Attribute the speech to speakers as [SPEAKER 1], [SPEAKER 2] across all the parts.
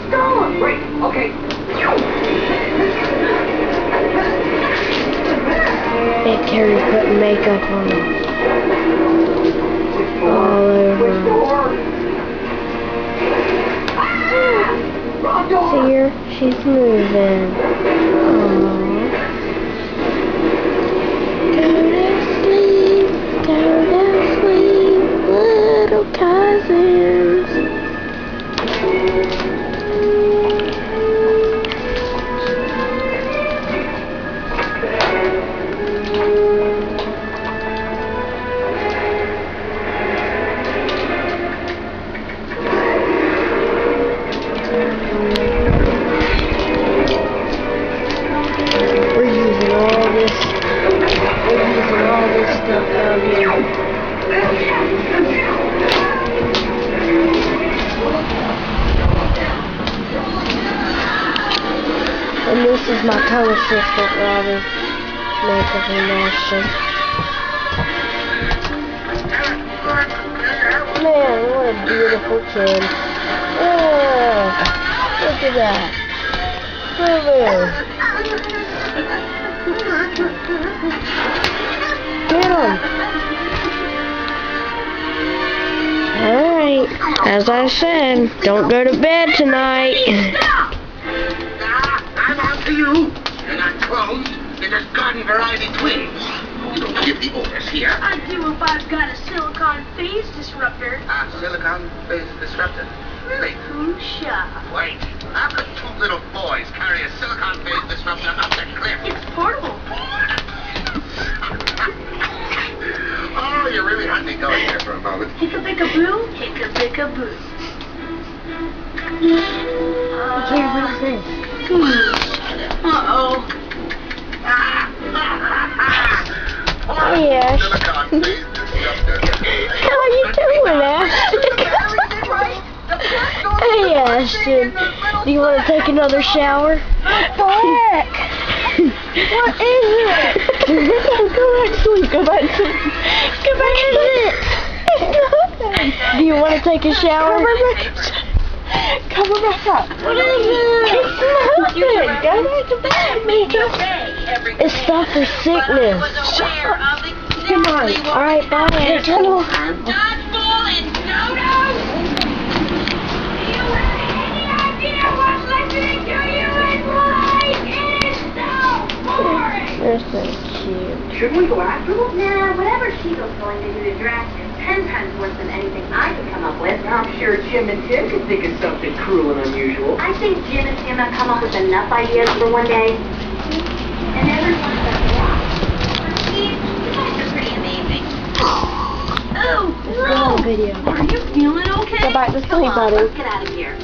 [SPEAKER 1] Stolen! Wait, okay.
[SPEAKER 2] Big Terry putting makeup on him. All over. See her? She's moving. Aww. Go to sleep, little cousins. We're using all this stuff down here. And this is my co-assistant, Robin. Makeup and Ashton. Man, what a beautiful kid. Oh, look at that. Look there. Get him. Alright, as I said, don't go to bed tonight.
[SPEAKER 3] I'm on to you. They're not clones. They're just garden variety twins. You don't give the orders here.
[SPEAKER 4] I do if I've got a silicon phase disruptor.
[SPEAKER 3] A silicon phase disruptor? Really?
[SPEAKER 4] Pusha.
[SPEAKER 3] Wait. How could two little boys carry a silicon phase disruptor up the cliff?
[SPEAKER 4] It's portable.
[SPEAKER 3] Oh, you really had me going there for a moment.
[SPEAKER 4] Hicka-bicka-boo, hicka-bicka-boo. Uh-oh.
[SPEAKER 2] Hey, Ash.
[SPEAKER 3] Silicon phase disruptor.
[SPEAKER 2] How are you doing, Ash? Hey, Ashton. Do you want to take another shower?
[SPEAKER 5] Heck! What is it? Go back to sleep. Go back to sleep. Go back to sleep. It's nothing.
[SPEAKER 2] Do you want to take a shower?
[SPEAKER 5] Cover back up. What is it? It's nothing. Go back to bed, Mika.
[SPEAKER 2] It's stuff for sickness.
[SPEAKER 5] Good night.
[SPEAKER 2] Alright, bye.
[SPEAKER 5] Hello.
[SPEAKER 4] Dodgeball and dodo. Do you have any idea what's listening to you in life? It is so boring.
[SPEAKER 2] They're so cute.
[SPEAKER 1] Shouldn't we go after them?
[SPEAKER 6] Nah, whatever Shigo's going to do to Drax is 10 times worse than anything I could come up with.
[SPEAKER 1] I'm sure Jim and Tim could think of something cruel and unusual.
[SPEAKER 6] I think Jim and Tim have come up with enough ideas for one day. And everyone does that.
[SPEAKER 4] You guys are pretty amazing. Oh,
[SPEAKER 2] Wrong video.
[SPEAKER 4] are you feeling okay?
[SPEAKER 5] Go back to
[SPEAKER 6] Come
[SPEAKER 5] sleep,
[SPEAKER 6] on,
[SPEAKER 5] buddy.
[SPEAKER 6] let's get out of here.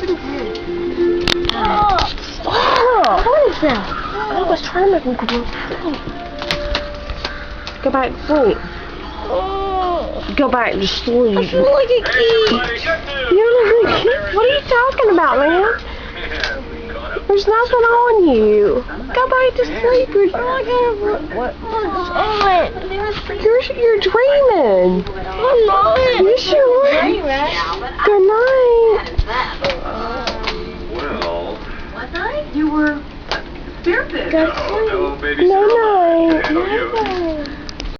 [SPEAKER 5] Oh, what is that? I was trying to make me go to sleep. Go back to sleep. Go back to sleep.
[SPEAKER 2] I feel like a geek.
[SPEAKER 5] You're like, what are you talking about, man? There's nothing on you. Go back to sleep. You're what's on? You're dreaming.
[SPEAKER 2] I'm not.
[SPEAKER 5] You sure? Good night.
[SPEAKER 3] Well,
[SPEAKER 4] What night? You were barefoot.
[SPEAKER 2] Go to sleep.
[SPEAKER 3] hello, baby.
[SPEAKER 5] No night.
[SPEAKER 3] How are you?
[SPEAKER 5] Night.